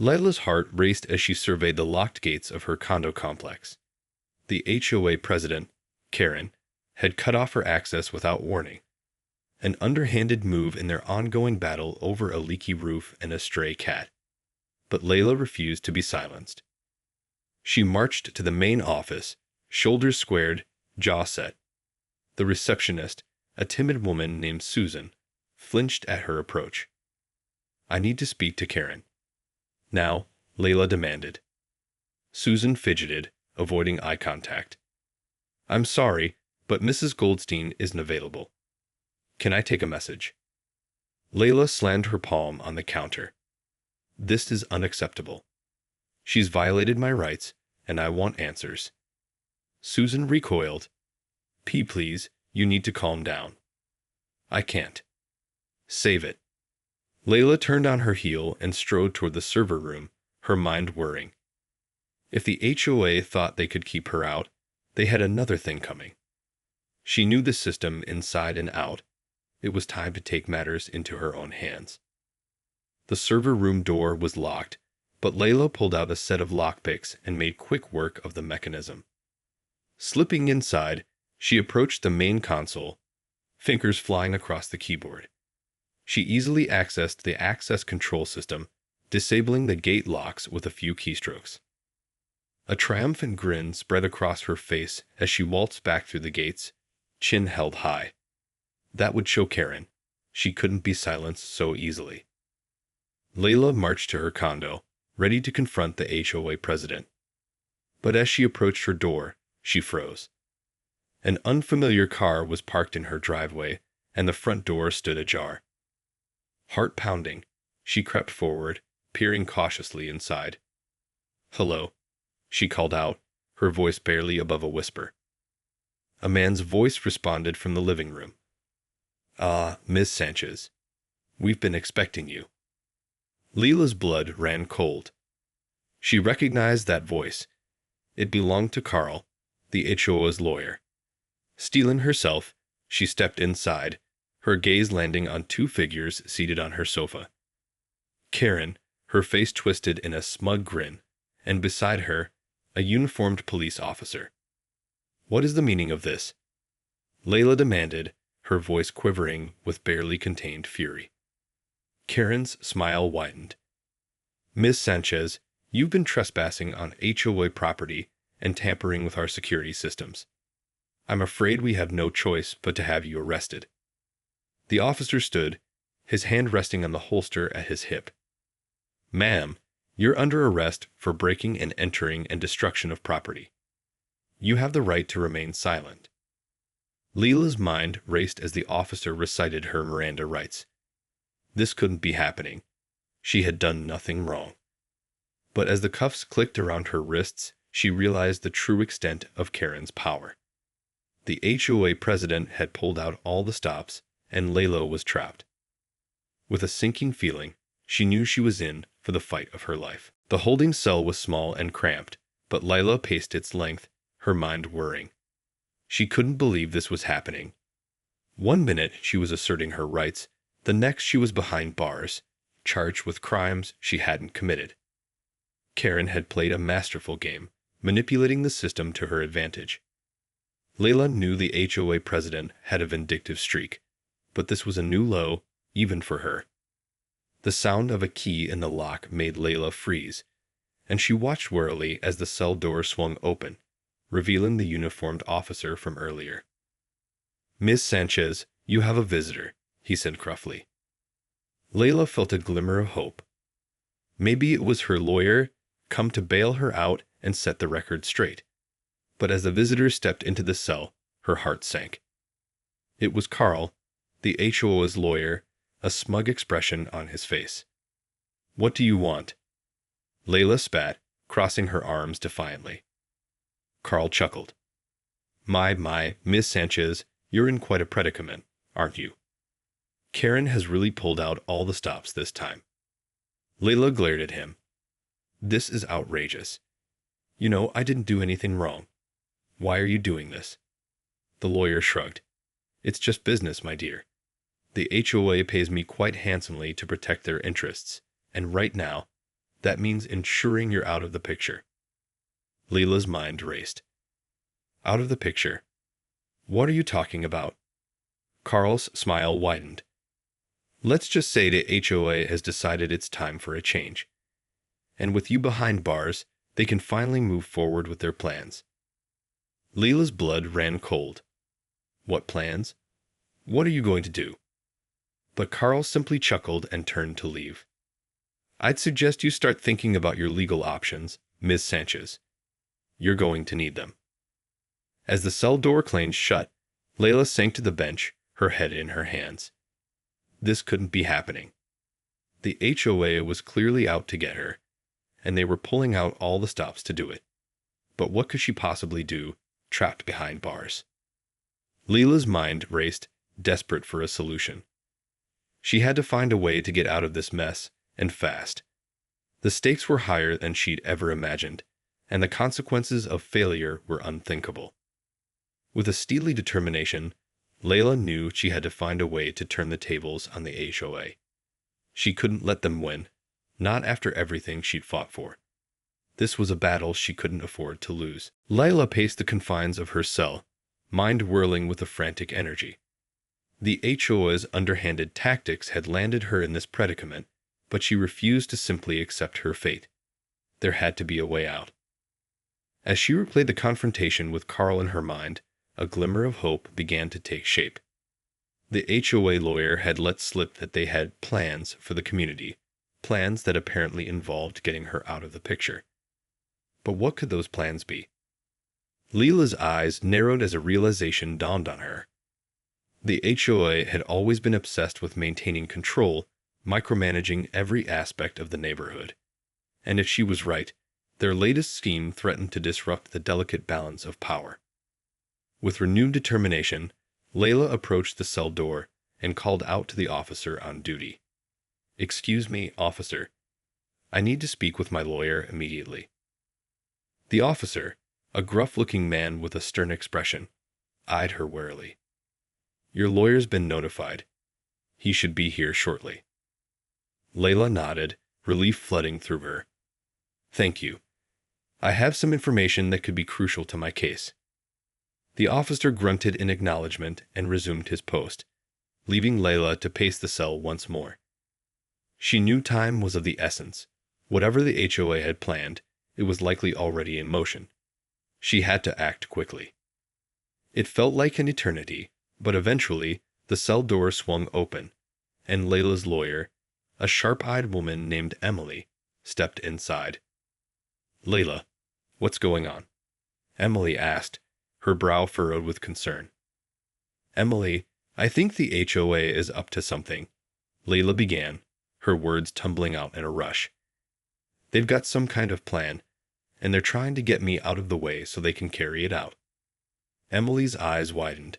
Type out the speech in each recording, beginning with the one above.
Lila's heart raced as she surveyed the locked gates of her condo complex. The HOA president, Karen, had cut off her access without warning, an underhanded move in their ongoing battle over a leaky roof and a stray cat. But Layla refused to be silenced. She marched to the main office, shoulders squared, jaw set. The receptionist, a timid woman named Susan, flinched at her approach. "I need to speak to Karen." "Now," Layla demanded. Susan fidgeted, avoiding eye contact. "I'm sorry, but Mrs. Goldstein isn't available. Can I take a message?" Layla slammed her palm on the counter. "This is unacceptable. She's violated my rights, and I want answers." Susan recoiled. Please, you need to calm down." "I can't." "Save it." Layla turned on her heel and strode toward the server room, her mind whirring. If the HOA thought they could keep her out, they had another thing coming. She knew the system inside and out. It was time to take matters into her own hands. The server room door was locked, but Layla pulled out a set of lockpicks and made quick work of the mechanism. Slipping inside, she approached the main console, fingers flying across the keyboard. She easily accessed the access control system, disabling the gate locks with a few keystrokes. A triumphant grin spread across her face as she waltzed back through the gates, chin held high. That would show Karen. She couldn't be silenced so easily. Layla marched to her condo, ready to confront the HOA president. But as she approached her door, she froze. An unfamiliar car was parked in her driveway, and the front door stood ajar. Heart pounding, she crept forward, peering cautiously inside. "Hello," she called out, her voice barely above a whisper. A man's voice responded from the living room. "Ah, Miss Sanchez. We've been expecting you." Layla's blood ran cold. She recognized that voice. It belonged to Carl, the HOA's lawyer. Steeling herself, she stepped inside, her gaze landing on two figures seated on her sofa. Karen, her face twisted in a smug grin, and beside her, a uniformed police officer. "What is the meaning of this?" Layla demanded, her voice quivering with barely contained fury. Karen's smile widened. "Miss Sanchez, you've been trespassing on HOA property and tampering with our security systems. I'm afraid we have no choice but to have you arrested." The officer stood, his hand resting on the holster at his hip. "Ma'am, you're under arrest for breaking and entering and destruction of property. You have the right to remain silent." Layla's mind raced as the officer recited her Miranda rights. This couldn't be happening. She had done nothing wrong. But as the cuffs clicked around her wrists, she realized the true extent of Karen's power. The HOA president had pulled out all the stops, and Layla was trapped. With a sinking feeling, she knew she was in for the fight of her life. The holding cell was small and cramped, but Layla paced its length, her mind whirring. She couldn't believe this was happening. One minute she was asserting her rights, the next she was behind bars, charged with crimes she hadn't committed. Karen had played a masterful game, manipulating the system to her advantage. Layla knew the HOA president had a vindictive streak, but this was a new low, even for her. The sound of a key in the lock made Layla freeze, and she watched warily as the cell door swung open, revealing the uniformed officer from earlier. "Miss Sanchez, you have a visitor," he said gruffly. Layla felt a glimmer of hope. Maybe it was her lawyer, come to bail her out and set the record straight. But as the visitor stepped into the cell, her heart sank. It was Carl, the HOA's lawyer, a smug expression on his face. "What do you want?" Layla spat, crossing her arms defiantly. Carl chuckled. My, Miss Sanchez, you're in quite a predicament, aren't you? Karen has really pulled out all the stops this time." Layla glared at him. "This is outrageous. You know, I didn't do anything wrong. Why are you doing this?" The lawyer shrugged. "It's just business, my dear. The HOA pays me quite handsomely to protect their interests, and right now, That means ensuring you're out of the picture. Leila's mind raced. Out of the picture? What are you talking about? Carl's smile widened. Let's just say the HOA has decided it's time for a change. And with you behind bars, they can finally move forward with their plans. Leila's blood ran cold. What plans? What are you going to do? But Carl simply chuckled and turned to leave. I'd suggest you start thinking about your legal options, Ms. Sanchez. You're going to need them. As the cell door clanged shut, Leila sank to the bench, her head in her hands. This couldn't be happening. The HOA was clearly out to get her, and they were pulling out all the stops to do it. But what could she possibly do, trapped behind bars? Leila's mind raced, desperate for a solution. She had to find a way to get out of this mess, and fast. The stakes were higher than she'd ever imagined, and the consequences of failure were unthinkable. With a steely determination, Leila knew she had to find a way to turn the tables on the HOA. She couldn't let them win, not after everything she'd fought for. This was a battle she couldn't afford to lose. Leila paced the confines of her cell, mind whirling with a frantic energy. The HOA's underhanded tactics had landed her in this predicament, but she refused to simply accept her fate. There had to be a way out. As she replayed the confrontation with Carl in her mind, a glimmer of hope began to take shape. The HOA lawyer had let slip that they had plans for the community, plans that apparently involved getting her out of the picture. But what could those plans be? Leila's eyes narrowed as a realization dawned on her. The HOA had always been obsessed with maintaining control, micromanaging every aspect of the neighborhood. And if she was right, their latest scheme threatened to disrupt the delicate balance of power. With renewed determination, Leila approached the cell door and called out to the officer on duty. "Excuse me, officer. I need to speak with my lawyer immediately." The officer, a gruff-looking man with a stern expression, eyed her warily. "Your lawyer's been notified. He should be here shortly." Leila nodded, relief flooding through her. "Thank you. I have some information that could be crucial to my case." The officer grunted in acknowledgement and resumed his post, leaving Leila to pace the cell once more. She knew time was of the essence. Whatever the HOA had planned, it was likely already in motion. She had to act quickly. It felt like an eternity, but eventually the cell door swung open, and Leila's lawyer, a sharp-eyed woman named Emily, stepped inside. "Leila, what's going on?" Emily asked, her brow furrowed with concern. "Emily, I think the HOA is up to something," Leila began, her words tumbling out in a rush. "They've got some kind of plan, and they're trying to get me out of the way so they can carry it out." Emily's eyes widened.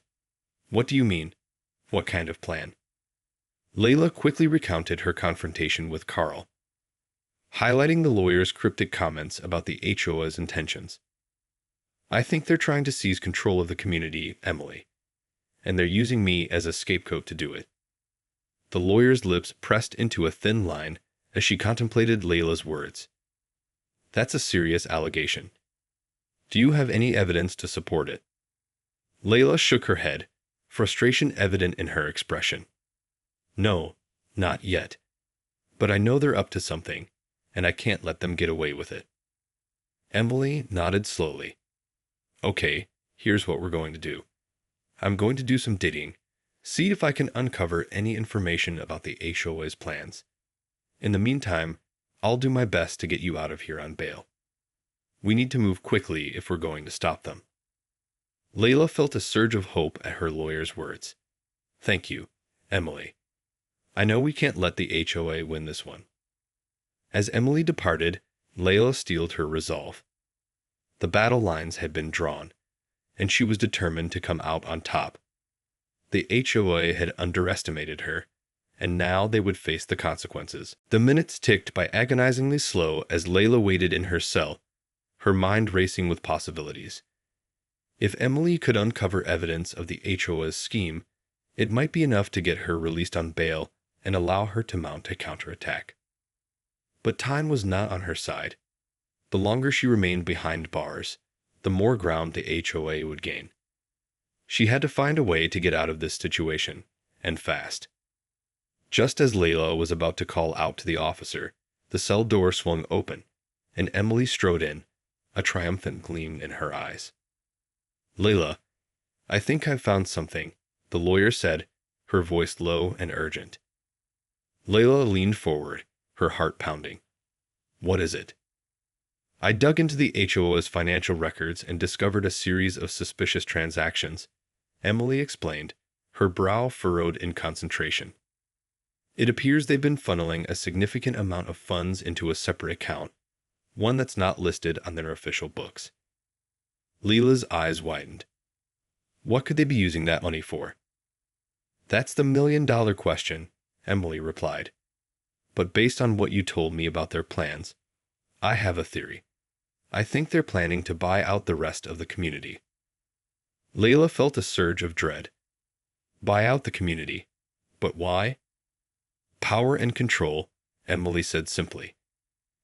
"What do you mean? What kind of plan?" Leila quickly recounted her confrontation with Carl, highlighting the lawyer's cryptic comments about the HOA's intentions. "I think they're trying to seize control of the community, Emily, and they're using me as a scapegoat to do it." The lawyer's lips pressed into a thin line as she contemplated Leila's words. "That's a serious allegation. Do you have any evidence to support it?" Leila shook her head, frustration evident in her expression. "No, not yet. But I know they're up to something, and I can't let them get away with it." Emily nodded slowly. "Okay, here's what we're going to do. I'm going to do some digging, see if I can uncover any information about the HOA's plans. In the meantime, I'll do my best to get you out of here on bail. We need to move quickly if we're going to stop them." Leila felt a surge of hope at her lawyer's words. "Thank you, Emily. I know we can't let the HOA win this one." As Emily departed, Leila steeled her resolve. The battle lines had been drawn, and she was determined to come out on top. The HOA had underestimated her, and now they would face the consequences. The minutes ticked by agonizingly slow as Leila waited in her cell, her mind racing with possibilities. If Emily could uncover evidence of the HOA's scheme, it might be enough to get her released on bail and allow her to mount a counterattack. But time was not on her side. The longer she remained behind bars, the more ground the HOA would gain. She had to find a way to get out of this situation, and fast. Just as Layla was about to call out to the officer, the cell door swung open, and Emily strode in, a triumphant gleam in her eyes. "Layla, I think I've found something," the lawyer said, her voice low and urgent. Layla leaned forward, her heart pounding. "What is it?" "I dug into the HOA's financial records and discovered a series of suspicious transactions," Emily explained, her brow furrowed in concentration. "It appears they've been funneling a significant amount of funds into a separate account, one that's not listed on their official books." Leela's eyes widened. "What could they be using that money for?" "That's the million-dollar question," Emily replied. "But based on what you told me about their plans, I have a theory. I think they're planning to buy out the rest of the community." Layla felt a surge of dread. Buy out the community. But why? "Power and control," Emily said simply.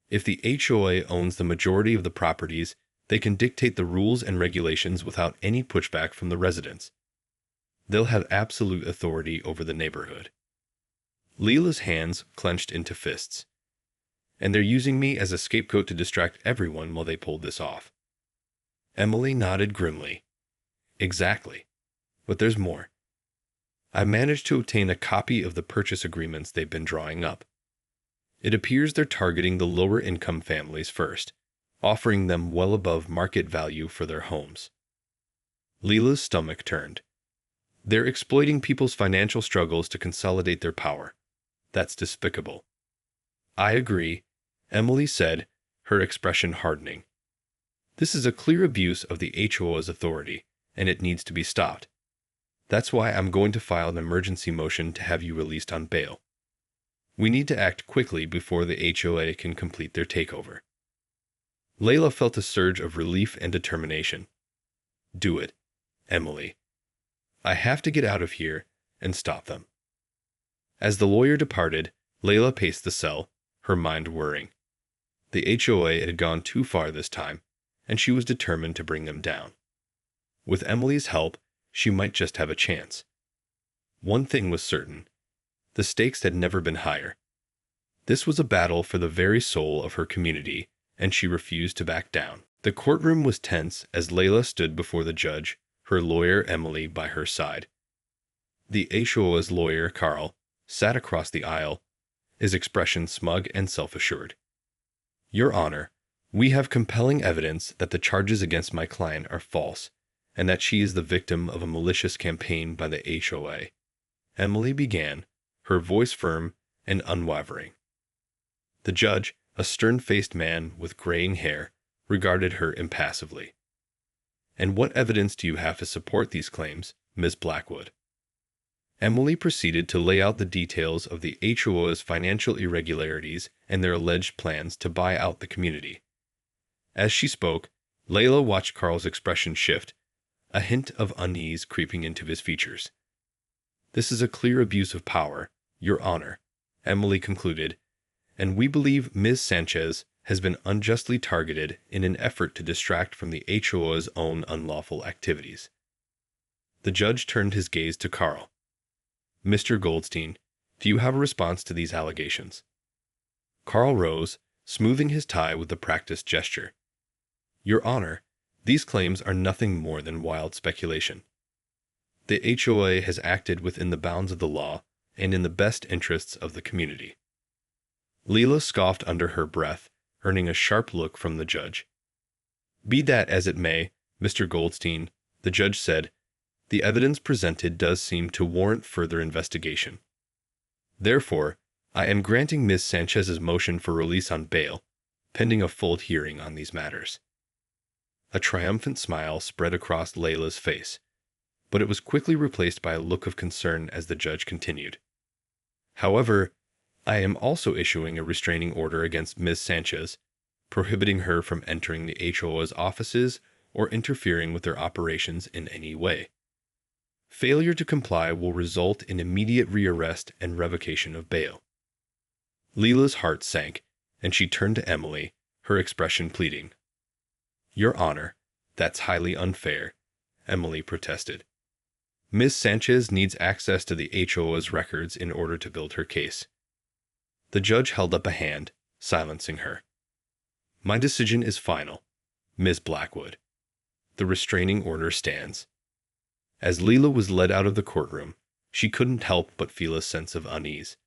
"If the HOA owns the majority of the properties, they can dictate the rules and regulations without any pushback from the residents. They'll have absolute authority over the neighborhood." Leela's hands clenched into fists. "And they're using me as a scapegoat to distract everyone while they pull this off." Emily nodded grimly. "Exactly. But there's more. I managed to obtain a copy of the purchase agreements they've been drawing up. It appears they're targeting the lower-income families first, offering them well above market value for their homes." Leela's stomach turned. "They're exploiting people's financial struggles to consolidate their power. That's despicable." "I agree," Emily said, her expression hardening. "This is a clear abuse of the HOA's authority, and it needs to be stopped. That's why I'm going to file an emergency motion to have you released on bail. We need to act quickly before the HOA can complete their takeover." Layla felt a surge of relief and determination. "Do it, Emily. I have to get out of here and stop them." As the lawyer departed, Layla paced the cell, her mind whirring. The HOA had gone too far this time, and she was determined to bring them down. With Emily's help, she might just have a chance. One thing was certain. The stakes had never been higher. This was a battle for the very soul of her community, and she refused to back down. The courtroom was tense as Layla stood before the judge, her lawyer Emily by her side. The HOA's lawyer, Carl, sat across the aisle, his expression smug and self-assured. "Your Honor, we have compelling evidence that the charges against my client are false, and that she is the victim of a malicious campaign by the HOA," Emily began, her voice firm and unwavering. The judge, a stern-faced man with graying hair, regarded her impassively. "And what evidence do you have to support these claims, Ms. Blackwood?" Emily proceeded to lay out the details of the HOA's financial irregularities and their alleged plans to buy out the community. As she spoke, Layla watched Carl's expression shift, a hint of unease creeping into his features. "This is a clear abuse of power, Your Honor," Emily concluded, "and we believe Ms. Sanchez has been unjustly targeted in an effort to distract from the HOA's own unlawful activities." The judge turned his gaze to Carl. "Mr. Goldstein, do you have a response to these allegations?" Carl rose, smoothing his tie with a practiced gesture. "Your Honor, these claims are nothing more than wild speculation. The HOA has acted within the bounds of the law and in the best interests of the community." Leela scoffed under her breath, earning a sharp look from the judge. "Be that as it may, Mr. Goldstein," the judge said, "the evidence presented does seem to warrant further investigation. Therefore, I am granting Ms. Sanchez's motion for release on bail, pending a full hearing on these matters." A triumphant smile spread across Layla's face, but it was quickly replaced by a look of concern as the judge continued. "However, I am also issuing a restraining order against Ms. Sanchez, prohibiting her from entering the HOA's offices or interfering with their operations in any way. Failure to comply will result in immediate rearrest and revocation of bail." Leela's heart sank, and she turned to Emily, her expression pleading. "Your Honor, that's highly unfair," Emily protested. "Ms. Sanchez needs access to the HOA's records in order to build her case." The judge held up a hand, silencing her. "My decision is final, Ms. Blackwood. The restraining order stands." As Leila was led out of the courtroom, she couldn't help but feel a sense of unease.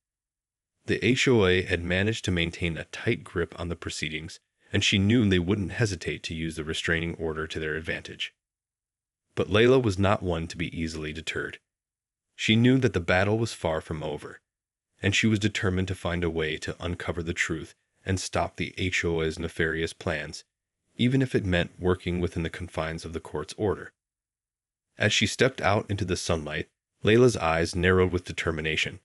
The HOA had managed to maintain a tight grip on the proceedings, and she knew they wouldn't hesitate to use the restraining order to their advantage. But Leila was not one to be easily deterred. She knew that the battle was far from over, and she was determined to find a way to uncover the truth and stop the HOA's nefarious plans, even if it meant working within the confines of the court's order. As she stepped out into the sunlight, Leila's eyes narrowed with determination.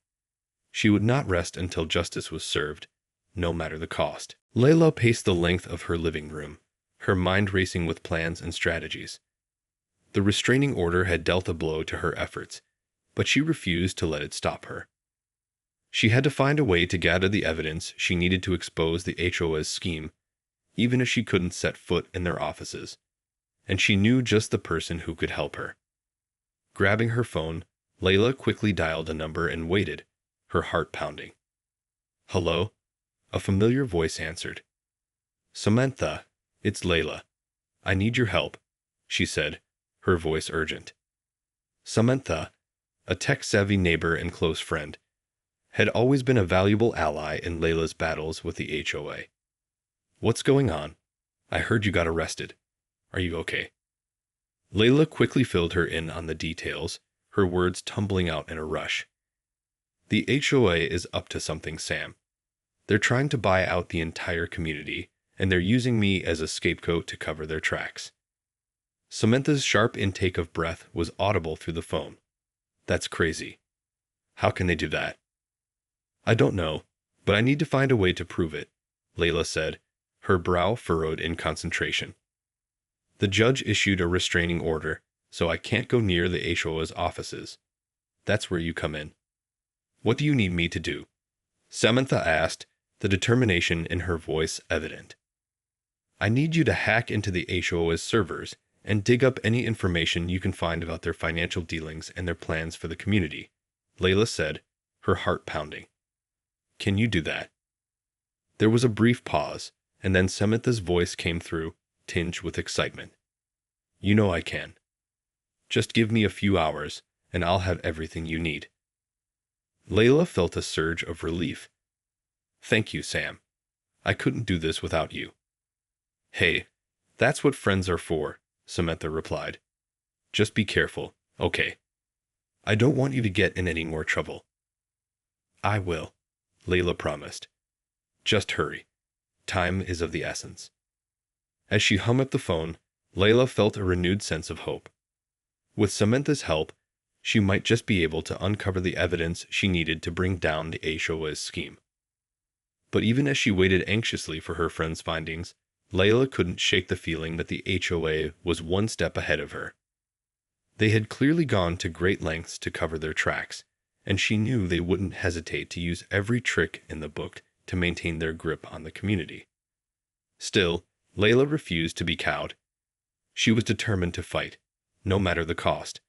She would not rest until justice was served, no matter the cost. Leila paced the length of her living room, her mind racing with plans and strategies. The restraining order had dealt a blow to her efforts, but she refused to let it stop her. She had to find a way to gather the evidence she needed to expose the HOA's scheme, even if she couldn't set foot in their offices, and she knew just the person who could help her. Grabbing her phone, Leila quickly dialed a number and waited, her heart pounding. "Hello?" A familiar voice answered. "Samantha, it's Leila. I need your help," she said, her voice urgent. Samantha, a tech-savvy neighbor and close friend, had always been a valuable ally in Leila's battles with the HOA. "What's going on? I heard you got arrested. Are you okay?" Leila quickly filled her in on the details, her words tumbling out in a rush. "The HOA is up to something, Sam. They're trying to buy out the entire community, and they're using me as a scapegoat to cover their tracks." Samantha's sharp intake of breath was audible through the phone. "That's crazy. How can they do that?" "I don't know, but I need to find a way to prove it," Leila said, her brow furrowed in concentration. "The judge issued a restraining order, so I can't go near the HOA's offices. That's where you come in." "What do you need me to do?" Samantha asked, the determination in her voice evident. "I need you to hack into the HOA's servers and dig up any information you can find about their financial dealings and their plans for the community," Leila said, her heart pounding. "Can you do that?" There was a brief pause, and then Samantha's voice came through, tinged with excitement. "You know I can. Just give me a few hours, and I'll have everything you need." Leila felt a surge of relief. "Thank you, Sam. I couldn't do this without you." "Hey, that's what friends are for," Samantha replied. "Just be careful, okay? I don't want you to get in any more trouble." "I will," Leila promised. "Just hurry. Time is of the essence." As she hung up the phone, Leila felt a renewed sense of hope. With Samantha's help, she might just be able to uncover the evidence she needed to bring down the HOA's scheme. But even as she waited anxiously for her friend's findings, Leila couldn't shake the feeling that the HOA was one step ahead of her. They had clearly gone to great lengths to cover their tracks, and she knew they wouldn't hesitate to use every trick in the book to maintain their grip on the community. Still, Leila refused to be cowed. She was determined to fight, no matter the cost.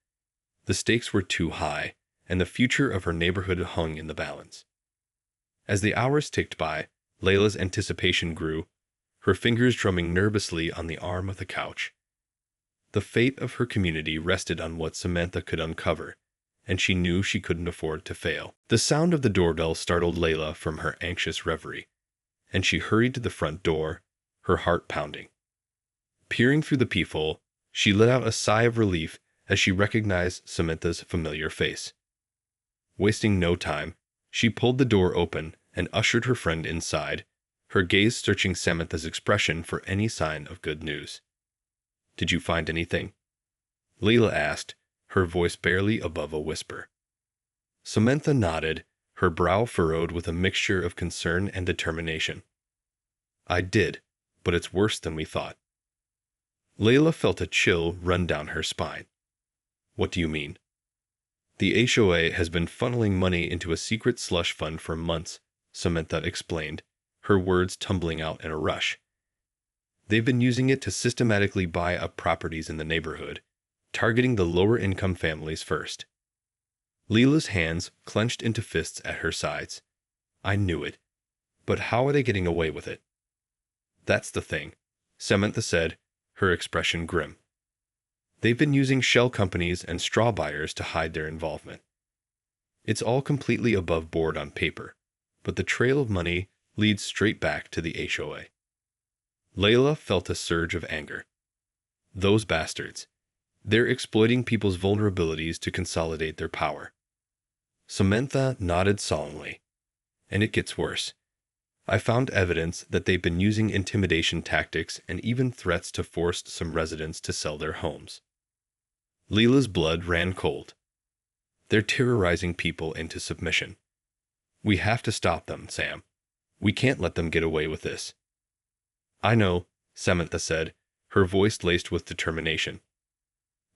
The stakes were too high, and the future of her neighborhood hung in the balance. As the hours ticked by, Leila's anticipation grew, her fingers drumming nervously on the arm of the couch. The fate of her community rested on what Samantha could uncover, and she knew she couldn't afford to fail. The sound of the doorbell startled Leila from her anxious reverie, and she hurried to the front door, her heart pounding. Peering through the peephole, she let out a sigh of relief as she recognized Samantha's familiar face. Wasting no time, she pulled the door open and ushered her friend inside, her gaze searching Samantha's expression for any sign of good news. "Did you find anything?" Leila asked, her voice barely above a whisper. Samantha nodded, her brow furrowed with a mixture of concern and determination. "I did, but it's worse than we thought." Leila felt a chill run down her spine. "What do you mean?" "The HOA has been funneling money into a secret slush fund for months," Samantha explained, her words tumbling out in a rush. They've been using it to systematically buy up properties in the neighborhood, targeting the lower-income families first. Leela's hands clenched into fists at her sides. I knew it. But how are they getting away with it? That's the thing, Samantha said, her expression grim. They've been using shell companies and straw buyers to hide their involvement. It's all completely above board on paper, but the trail of money leads straight back to the HOA. Layla felt a surge of anger. Those bastards. They're exploiting people's vulnerabilities to consolidate their power. Samantha nodded solemnly. And it gets worse. I found evidence that they've been using intimidation tactics and even threats to force some residents to sell their homes. Leela's blood ran cold. They're terrorizing people into submission. We have to stop them, Sam. We can't let them get away with this. I know, Samantha said, her voice laced with determination.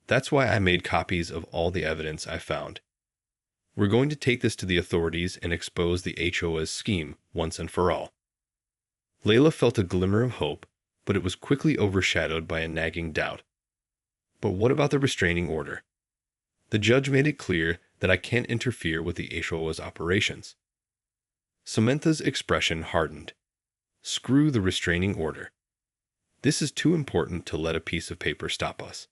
That's why I made copies of all the evidence I found. We're going to take this to the authorities and expose the HOA's scheme once and for all. Layla felt a glimmer of hope, but it was quickly overshadowed by a nagging doubt. But what about the restraining order? The judge made it clear that I can't interfere with the HOA's operations. Samantha's expression hardened. Screw the restraining order. This is too important to let a piece of paper stop us.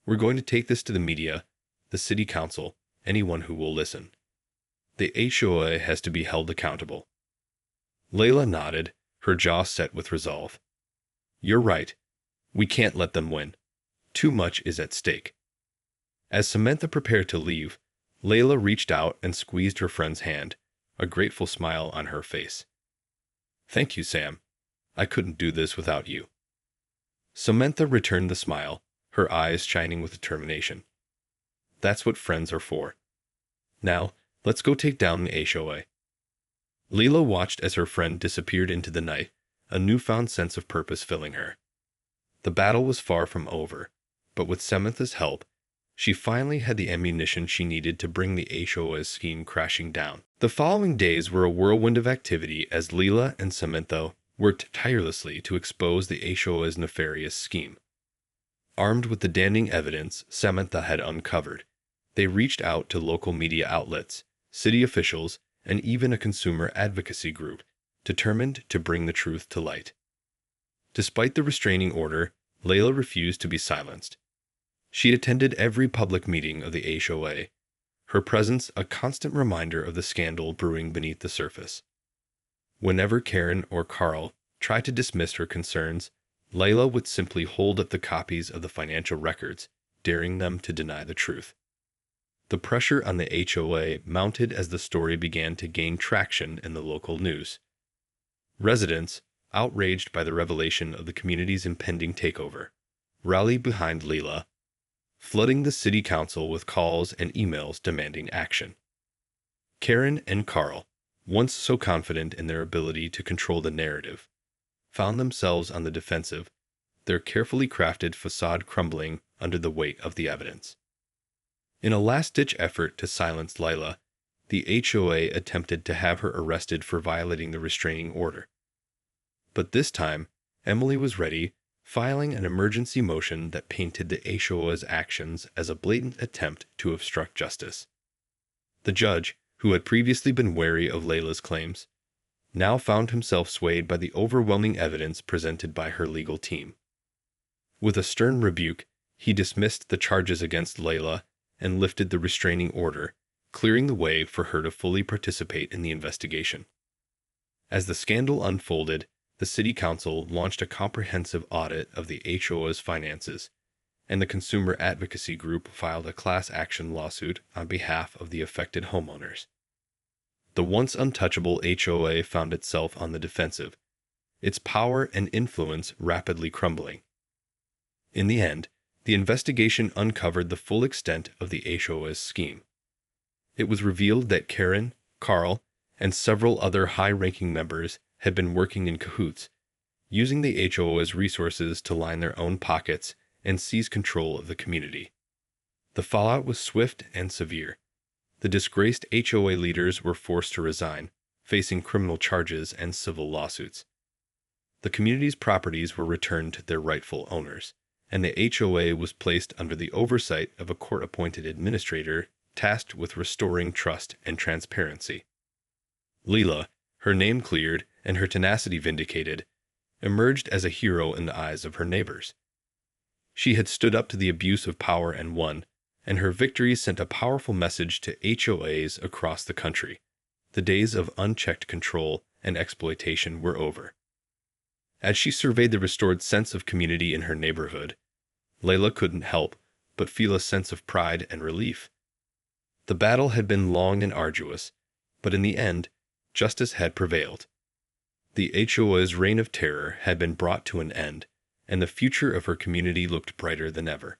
We're going to take this to the media, the city council, anyone who will listen. The HOA has to be held accountable. Layla nodded, her jaw set with resolve. You're right. We can't let them win. Too much is at stake. As Samantha prepared to leave, Layla reached out and squeezed her friend's hand, a grateful smile on her face. Thank you, Sam. I couldn't do this without you. Samantha returned the smile, her eyes shining with determination. That's what friends are for. Now, let's go take down the HOA. Leela watched as her friend disappeared into the night, a newfound sense of purpose filling her. The battle was far from over, but with Samantha's help, she finally had the ammunition she needed to bring the HOA's scheme crashing down. The following days were a whirlwind of activity as Leela and Samantha worked tirelessly to expose the HOA's nefarious scheme. Armed with the damning evidence Samantha had uncovered, they reached out to local media outlets, city officials, and even a consumer advocacy group, determined to bring the truth to light. Despite the restraining order, Layla refused to be silenced. She attended every public meeting of the HOA, her presence a constant reminder of the scandal brewing beneath the surface. Whenever Karen or Carl tried to dismiss her concerns, Layla would simply hold up the copies of the financial records, daring them to deny the truth. The pressure on the HOA mounted as the story began to gain traction in the local news. Residents, outraged by the revelation of the community's impending takeover, rallied behind Layla, flooding the city council with calls and emails demanding action. Karen and Carl, once so confident in their ability to control the narrative, found themselves on the defensive, their carefully crafted facade crumbling under the weight of the evidence. In a last-ditch effort to silence Layla, the HOA attempted to have her arrested for violating the restraining order. But this time, Emily was ready, filing an emergency motion that painted the HOA's actions as a blatant attempt to obstruct justice. The judge, who had previously been wary of Layla's claims, now found himself swayed by the overwhelming evidence presented by her legal team. With a stern rebuke, he dismissed the charges against Layla and lifted the restraining order, clearing the way for her to fully participate in the investigation. As the scandal unfolded, the City Council launched a comprehensive audit of the HOA's finances, and the consumer advocacy group filed a class action lawsuit on behalf of the affected homeowners. The once untouchable HOA found itself on the defensive, its power and influence rapidly crumbling. In the end, the investigation uncovered the full extent of the HOA's scheme. It was revealed that Karen, Carl, and several other high-ranking members had been working in cahoots, using the HOA's resources to line their own pockets and seize control of the community. The fallout was swift and severe. The disgraced HOA leaders were forced to resign, facing criminal charges and civil lawsuits. The community's properties were returned to their rightful owners, and the HOA was placed under the oversight of a court-appointed administrator tasked with restoring trust and transparency. Leila, her name cleared and her tenacity vindicated, emerged as a hero in the eyes of her neighbors. She had stood up to the abuse of power and won, and her victory sent a powerful message to HOAs across the country. The days of unchecked control and exploitation were over. As she surveyed the restored sense of community in her neighborhood, Layla couldn't help but feel a sense of pride and relief. The battle had been long and arduous, but in the end, justice had prevailed. The HOA's reign of terror had been brought to an end, and the future of her community looked brighter than ever.